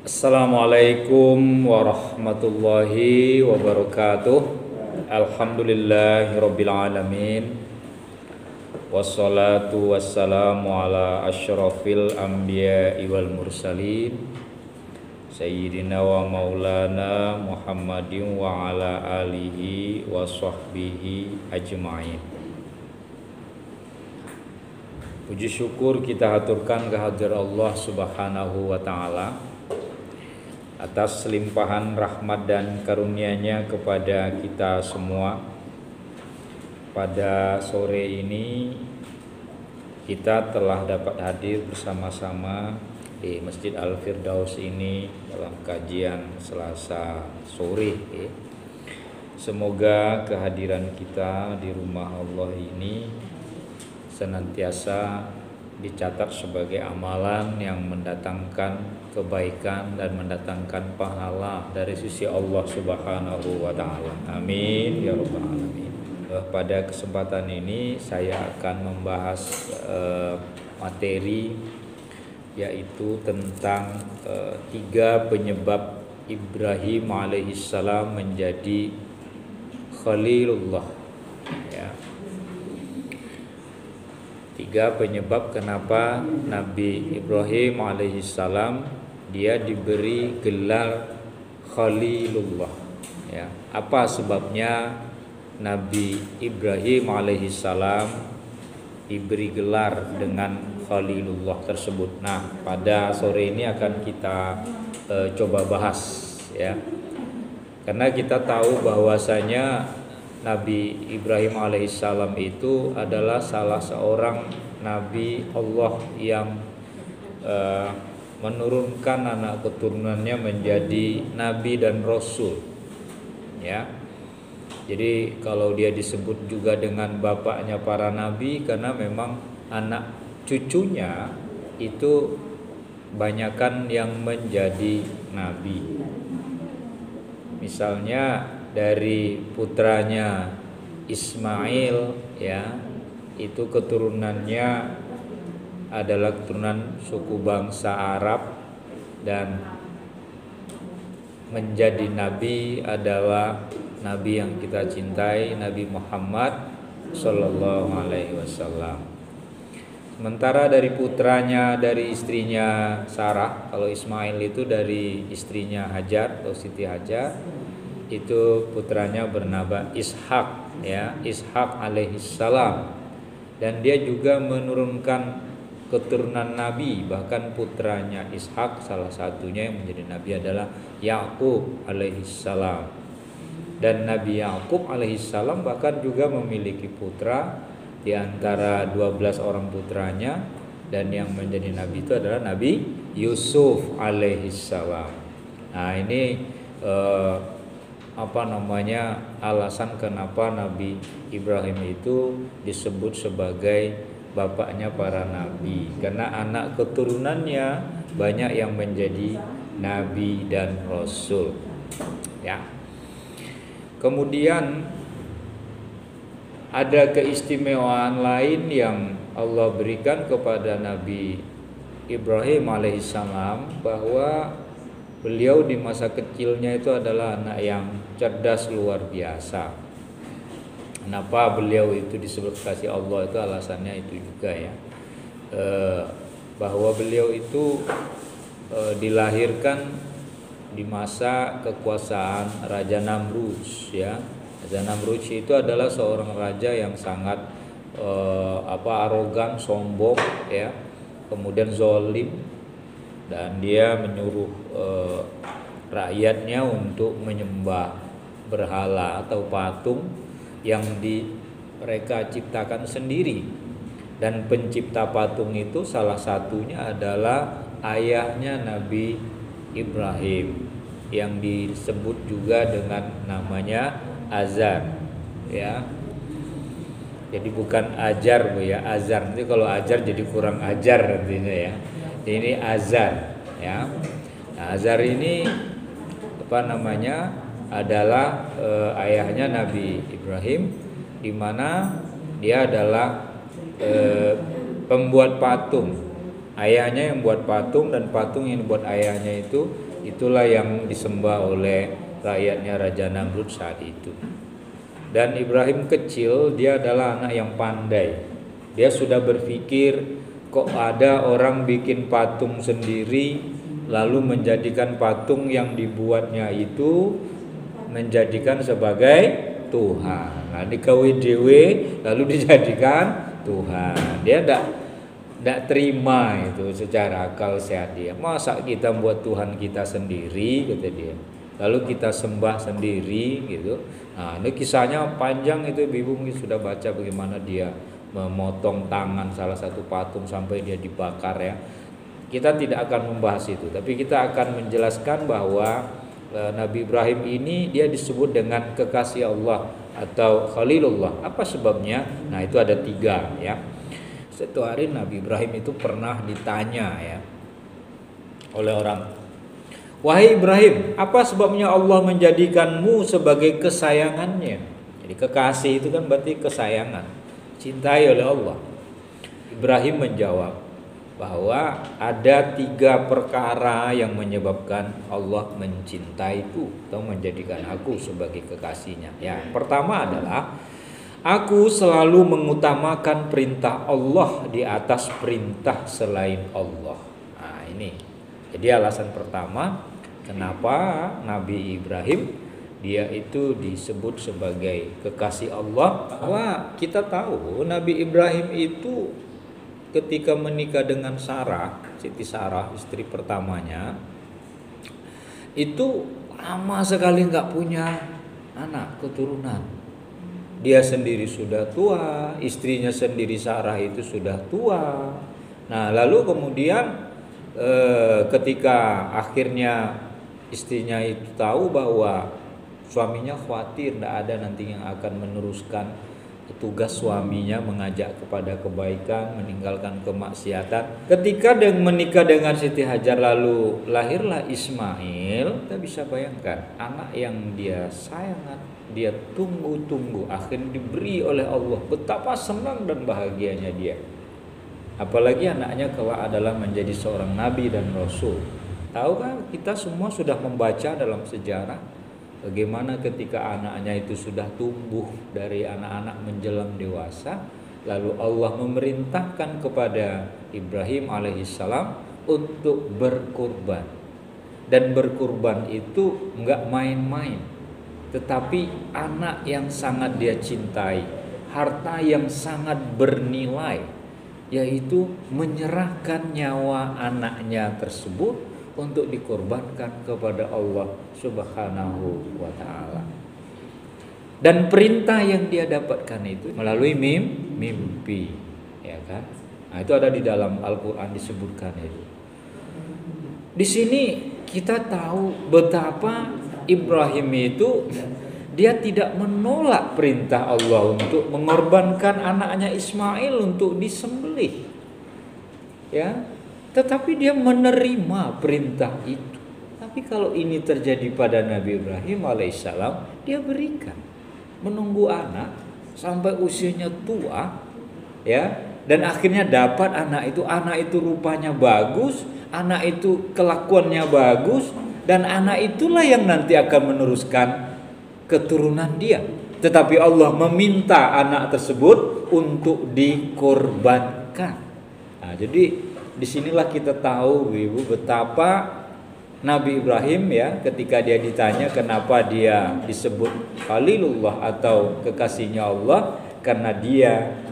Assalamualaikum warahmatullahi wabarakatuh. Alhamdulillahirabbil alamin. Wassalatu wassalamu ala asyrafil anbiya'i wal mursalin Sayyidina wa maulana Muhammadin wa ala alihi wa sahbihi ajma'in. Puji syukur kita haturkan kehadirat Allah Subhanahu wa ta'ala atas limpahan rahmat dan karunia-Nya kepada kita semua. Pada sore ini kita telah dapat hadir bersama-sama di Masjid Al-Firdaus ini dalam kajian Selasa sore. Semoga kehadiran kita di rumah Allah ini senantiasa dicatat sebagai amalan yang mendatangkan kebaikan dan mendatangkan pahala dari sisi Allah Subhanahu wa ta'ala. Amin ya rabbal alamin. Pada kesempatan ini saya akan membahas materi yaitu tentang 3 penyebab Ibrahim alaihissalam menjadi Khalilullah, ya. 3 penyebab kenapa Nabi Ibrahim alaihissalam dia diberi gelar Khalilullah, ya. Apa sebabnya Nabi Ibrahim alaihissalam diberi gelar dengan Khalilullah tersebut? Nah, pada sore ini akan kita coba bahas, ya. Karena kita tahu bahwasanya Nabi Ibrahim alaihissalam itu adalah salah seorang Nabi Allah yang menurunkan anak keturunannya menjadi Nabi dan Rasul, ya. Jadi kalau dia disebut juga dengan bapaknya para Nabi karena memang anak cucunya itu banyakan yang menjadi Nabi. Misalnya dari putranya Ismail, ya, itu keturunannya adalah keturunan suku bangsa Arab, dan menjadi nabi adalah nabi yang kita cintai, Nabi Muhammad sallallahu alaihi wasallam. Sementara dari putranya, dari istrinya Sarah, kalau Ismail itu dari istrinya Hajar atau Siti Hajar, itu putranya bernama Ishak, ya, Ishak alaihissalam. Dan dia juga menurunkan keturunan Nabi, bahkan putranya Ishak salah satunya yang menjadi Nabi adalah Yakub alaihissalam. Dan Nabi Yakub alaihissalam bahkan juga memiliki putra di antara 12 orang putranya, dan yang menjadi Nabi itu adalah Nabi Yusuf alaihissalam. Nah, ini alasan kenapa Nabi Ibrahim itu disebut sebagai bapaknya para nabi, karena anak keturunannya banyak yang menjadi nabi dan rasul, ya. Kemudian ada keistimewaan lain yang Allah berikan kepada Nabi Ibrahim alaihissalam, bahwa beliau di masa kecilnya itu adalah anak yang cerdas luar biasa. Kenapa beliau itu disebut kasih Allah, itu alasannya itu juga, ya, bahwa beliau itu dilahirkan di masa kekuasaan Raja Namrud, ya. Raja Namrud itu adalah seorang raja yang sangat arogan, sombong, ya, kemudian zalim, dan dia menyuruh rakyatnya untuk menyembah berhala atau patung yang mereka ciptakan sendiri. Dan pencipta patung itu salah satunya adalah ayahnya Nabi Ibrahim, yang disebut juga dengan namanya Azar, ya. Jadi bukan Ajar, Bu, ya, Azar. Nanti kalau Ajar jadi kurang ajar nantinya, ya. Ini Azar, ya. Nah, Azar ini adalah ayahnya Nabi Ibrahim, di mana dia adalah pembuat patung, Ayahnya yang buat patung, dan patung yang buat ayahnya itulah yang disembah oleh rakyatnya Raja Namrud saat itu. Dan Ibrahim kecil, dia adalah anak yang pandai. Dia sudah berpikir, kok ada orang bikin patung sendiri lalu menjadikan patung yang dibuatnya itu menjadikan sebagai Tuhan. Nah, dikawin dewe lalu dijadikan Tuhan. Dia tidak terima itu secara akal sehat dia. Masa kita buat Tuhan kita sendiri, kata dia. Lalu kita sembah sendiri gitu. Nah, ini kisahnya panjang itu, Ibu mungkin sudah baca bagaimana dia memotong tangan salah satu patung sampai dia dibakar ya. Kita tidak akan membahas itu, tapi kita akan menjelaskan bahwa Nabi Ibrahim ini dia disebut dengan kekasih Allah atau Khalilullah. Apa sebabnya? Nah, itu ada 3 ya. Satu hari Nabi Ibrahim itu pernah ditanya ya oleh orang, "Wahai Ibrahim, apa sebabnya Allah menjadikanmu sebagai kesayangannya?" Jadi kekasih itu kan berarti kesayangan, cintai oleh Allah. Ibrahim menjawab bahwa ada 3 perkara yang menyebabkan Allah mencintaiku atau menjadikan aku sebagai kekasihnya. Ya, pertama adalah aku selalu mengutamakan perintah Allah di atas perintah selain Allah. Nah, ini. Jadi alasan pertama kenapa Nabi Ibrahim dia itu disebut sebagai kekasih Allah. Bahwa kita tahu Nabi Ibrahim itu ketika menikah dengan Sarah, Siti Sarah, istri pertamanya, itu lama sekali nggak punya anak keturunan. Dia sendiri sudah tua, istrinya sendiri Sarah itu sudah tua. Nah, lalu kemudian ketika akhirnya istrinya itu tahu bahwa suaminya khawatir tidak ada nanti yang akan meneruskan tugas suaminya mengajak kepada kebaikan, meninggalkan kemaksiatan. Ketika menikah dengan Siti Hajar lalu lahirlah Ismail, kita bisa bayangkan anak yang dia sayang, dia tunggu-tunggu akhirnya diberi oleh Allah. Betapa senang dan bahagianya dia. Apalagi anaknya kelak adalah menjadi seorang nabi dan rasul. Tahu kan, kita semua sudah membaca dalam sejarah bagaimana ketika anaknya itu sudah tumbuh dari anak-anak menjelang dewasa, lalu Allah memerintahkan kepada Ibrahim alaihissalam untuk berkurban. Dan berkurban itu enggak main-main, tetapi anak yang sangat dia cintai, harta yang sangat bernilai, yaitu menyerahkan nyawa anaknya tersebut untuk dikorbankan kepada Allah Subhanahu wa ta'ala. Dan perintah yang dia dapatkan itu melalui mimpi, ya kan? Nah, itu ada di dalam Al-Qur'an disebutkan itu. Di sini kita tahu betapa Ibrahim itu dia tidak menolak perintah Allah untuk mengorbankan anaknya Ismail untuk disembelih. Ya, tetapi dia menerima perintah itu. Tapi kalau ini terjadi pada Nabi Ibrahim alaihissalam, dia berikan, menunggu anak sampai usianya tua, ya, dan akhirnya dapat anak itu rupanya bagus, anak itu kelakuannya bagus, dan anak itulah yang nanti akan meneruskan keturunan dia. Tetapi Allah meminta anak tersebut untuk dikorbankan. Nah, jadi disinilah kita tahu, Ibu, betapa Nabi Ibrahim ya, ketika dia ditanya kenapa dia disebut Khalilullah atau kekasihnya Allah, karena dia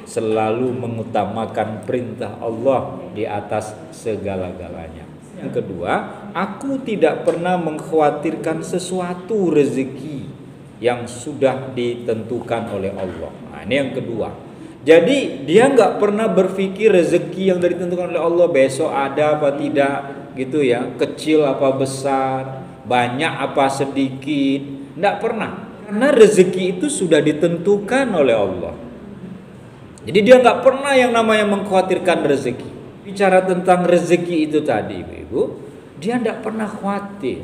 selalu mengutamakan perintah Allah di atas segala-galanya. Yang kedua, aku tidak pernah mengkhawatirkan sesuatu rezeki yang sudah ditentukan oleh Allah. Nah, ini yang kedua. Jadi dia nggak pernah berpikir rezeki yang ditentukan oleh Allah besok ada apa tidak gitu ya, kecil apa besar, banyak apa sedikit, nggak pernah. Karena rezeki itu sudah ditentukan oleh Allah. Jadi dia nggak pernah yang namanya mengkhawatirkan rezeki. Bicara tentang rezeki itu tadi, Ibu, dia nggak pernah khawatir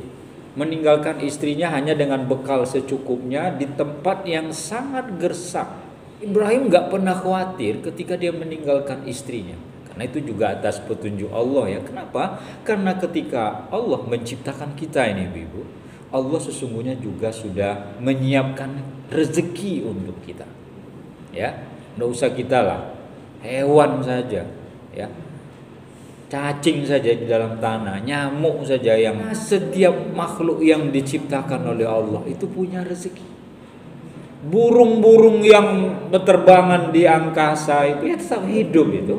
meninggalkan istrinya hanya dengan bekal secukupnya di tempat yang sangat gersak. Ibrahim gak pernah khawatir ketika dia meninggalkan istrinya, Karena itu juga atas petunjuk Allah ya. Kenapa? Karena ketika Allah menciptakan kita ini ibu-ibu, Allah sesungguhnya juga sudah menyiapkan rezeki untuk kita. Ya, nggak usah kita lah, hewan saja, ya, cacing saja di dalam tanah, nyamuk saja, yang setiap makhluk yang diciptakan oleh Allah itu punya rezeki. Burung-burung yang berterbangan di angkasa itu ya tetap hidup itu.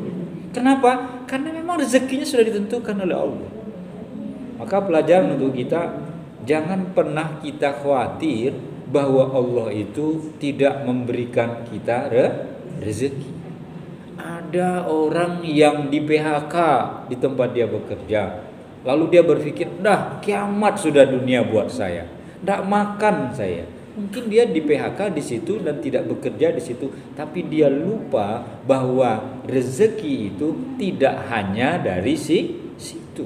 Kenapa? Karena memang rezekinya sudah ditentukan oleh Allah. Maka pelajaran untuk kita, jangan pernah kita khawatir bahwa Allah itu tidak memberikan kita rezeki. Ada orang yang di PHK di tempat dia bekerja, lalu dia berpikir, dah kiamat sudah dunia buat saya, tidak makan saya. Mungkin dia di PHK di situ dan tidak bekerja di situ, tapi dia lupa bahwa rezeki itu tidak hanya dari situ.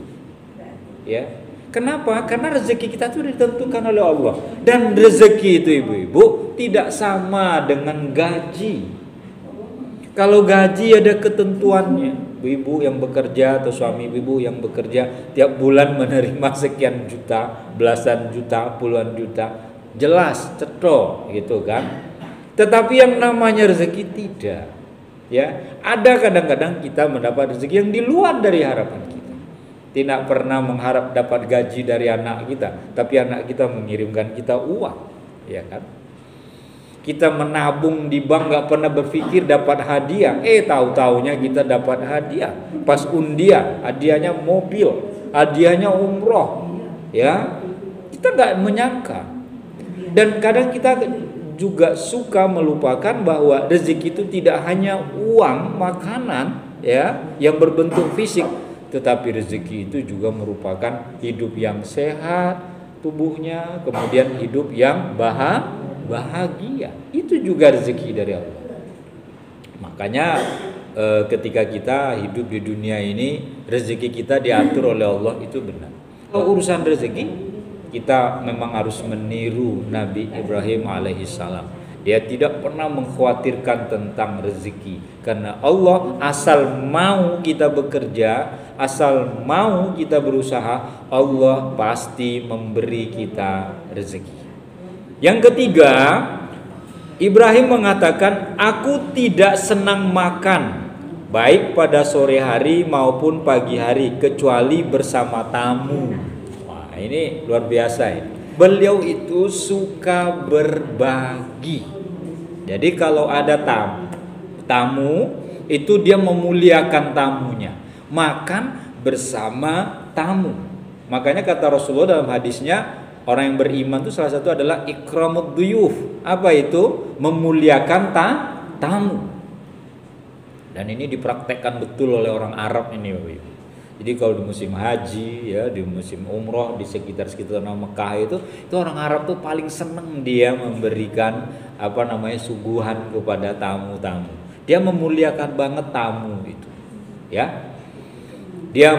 Ya, kenapa? Karena rezeki kita itu ditentukan oleh Allah, dan rezeki itu ibu-ibu tidak sama dengan gaji. Kalau gaji ada ketentuannya. Ibu yang bekerja atau suami ibu yang bekerja tiap bulan menerima sekian juta, belasan juta, puluhan juta, jelas, cetok gitu kan. Tetapi yang namanya rezeki tidak. Ya, ada kadang-kadang kita mendapat rezeki yang di luar dari harapan kita. Tidak pernah mengharap dapat gaji dari anak kita, tapi anak kita mengirimkan kita uang, ya kan? Kita menabung di bank nggak pernah berpikir dapat hadiah. Tahu-taunya kita dapat hadiah. Pas undian, hadiahnya mobil, hadiahnya umroh. Ya, kita nggak menyangka. Dan kadang kita juga suka melupakan bahwa rezeki itu tidak hanya uang, makanan, ya, yang berbentuk fisik, tetapi rezeki itu juga merupakan hidup yang sehat tubuhnya, kemudian hidup yang bahagia. Itu juga rezeki dari Allah. Makanya ketika kita hidup di dunia ini, rezeki kita diatur oleh Allah, itu benar. Kalau urusan rezeki, kita memang harus meniru Nabi Ibrahim alaihissalam. Dia tidak pernah mengkhawatirkan tentang rezeki, karena Allah asal mau kita bekerja, asal mau kita berusaha, Allah pasti memberi kita rezeki. Yang ketiga, Ibrahim mengatakan, aku tidak senang makan baik pada sore hari maupun pagi hari kecuali bersama tamu. Wah, ini luar biasa ya. Beliau itu suka berbagi. Jadi kalau ada tamu itu dia memuliakan tamunya, makan bersama tamu. Makanya kata Rasulullah dalam hadisnya, orang yang beriman itu salah satu adalah ikramud duyuf. Apa itu? Memuliakan tamu. Dan ini dipraktekkan betul oleh orang Arab ini, Bapak Ibu. Jadi kalau di musim haji, ya, di musim umroh di sekitar Mekah itu orang Arab tuh paling seneng dia memberikan suguhan kepada tamu-tamu. Dia memuliakan banget tamu itu, ya. Dia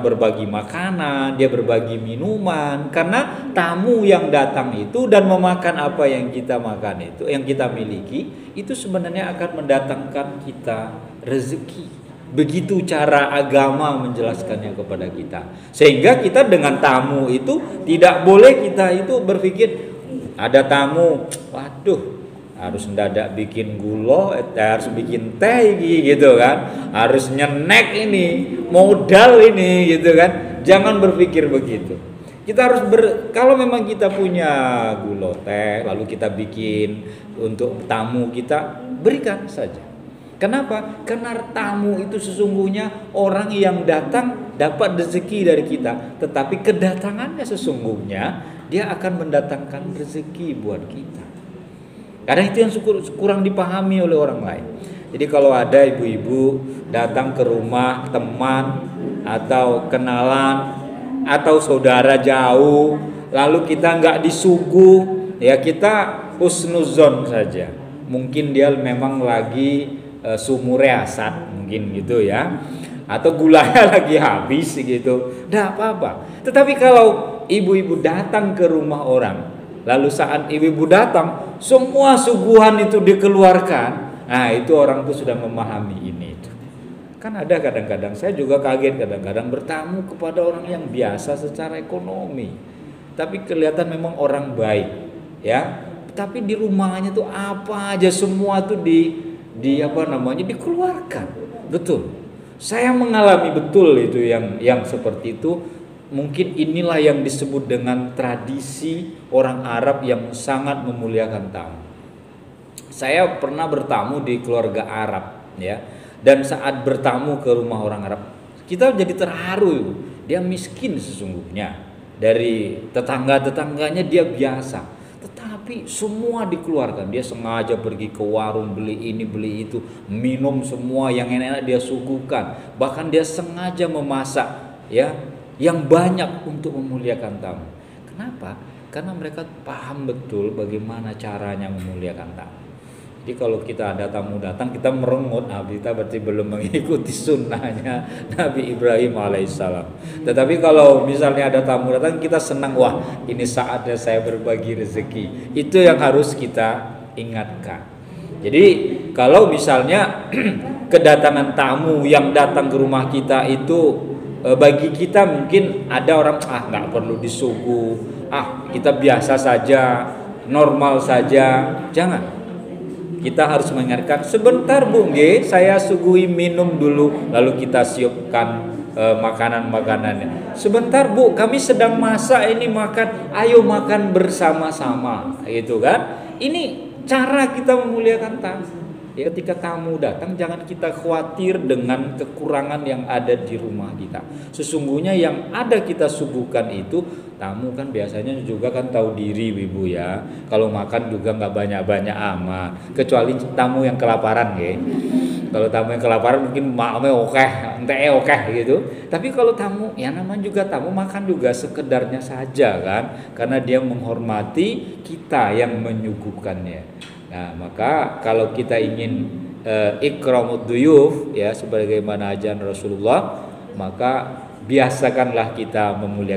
berbagi makanan, dia berbagi minuman, karena tamu yang datang itu dan memakan apa yang kita makan itu, yang kita miliki, itu sebenarnya akan mendatangkan kita rezeki. Begitu cara agama menjelaskannya kepada kita. Sehingga kita dengan tamu itu tidak boleh kita itu berpikir, ada tamu, waduh, harus mendadak bikin gula, harus bikin teh gitu kan, harus nyenek ini, modal ini gitu kan. Jangan berpikir begitu. Kita harus kalau memang kita punya gula teh, lalu kita bikin untuk tamu kita, berikan saja. Kenapa? Karena tamu itu sesungguhnya orang yang datang dapat rezeki dari kita, tetapi kedatangannya sesungguhnya dia akan mendatangkan rezeki buat kita. Kadang itu yang kurang dipahami oleh orang lain. Jadi kalau ada ibu-ibu datang ke rumah teman atau kenalan atau saudara jauh, lalu kita nggak disuguh, ya kita husnuzon saja. Mungkin dia memang lagi sumure asat, mungkin gitu ya, atau gulanya lagi habis gitu, nggak apa-apa. Tetapi kalau ibu-ibu datang ke rumah orang, lalu saat ibu-ibu datang, semua suguhan itu dikeluarkan. Nah, itu orang tuh sudah memahami ini itu. Kan ada kadang-kadang saya juga kaget kadang-kadang bertamu kepada orang yang biasa secara ekonomi, tapi kelihatan memang orang baik, ya. Tapi di rumahnya tuh apa aja semua tuh di apa namanya dikeluarkan. Betul. Saya mengalami betul itu yang seperti itu. Mungkin inilah yang disebut dengan tradisi orang Arab yang sangat memuliakan tamu. Saya pernah bertamu di keluarga Arab, ya. Dan saat bertamu ke rumah orang Arab, kita jadi terharu. Dia miskin sesungguhnya. Dari tetangga-tetangganya dia biasa, tetapi semua dikeluarkan. Dia sengaja pergi ke warung beli ini beli itu, minum semua yang enak-enak dia suguhkan. Bahkan dia sengaja memasak, ya, yang banyak untuk memuliakan tamu. Kenapa? Karena mereka paham betul bagaimana caranya memuliakan tamu. Jadi kalau kita ada tamu datang kita merengut, kita berarti belum mengikuti sunnahnya Nabi Ibrahim alaihissalam. Tetapi kalau misalnya ada tamu datang kita senang, wah ini saatnya saya berbagi rezeki. Itu yang harus kita ingatkan. Jadi kalau misalnya kedatangan tamu yang datang ke rumah kita itu bagi kita mungkin ada orang nggak perlu disuguh, kita biasa saja, normal saja. Jangan. Kita harus mengingatkan, sebentar Bu, saya suguhi minum dulu, lalu kita siapkan makanan-makanannya. Sebentar Bu, kami sedang masak ini makan, ayo makan bersama-sama, gitu kan? Ini cara kita memuliakan tamu. Ya, ketika tamu datang jangan kita khawatir dengan kekurangan yang ada di rumah kita. Sesungguhnya yang ada kita suguhkan itu, tamu kan biasanya juga kan tahu diri Ibu ya. Kalau makan juga nggak banyak-banyak amat. Kecuali tamu yang kelaparan ya. Kalau tamu yang kelaparan mungkin maame oke gitu. Tapi kalau tamu, ya namanya juga tamu, makan juga sekedarnya saja kan. Karena dia menghormati kita yang menyuguhkannya. Nah, maka kalau kita ingin ikramud duyuf, ya sebagaimana ajaran Rasulullah, maka biasakanlah kita memuliakan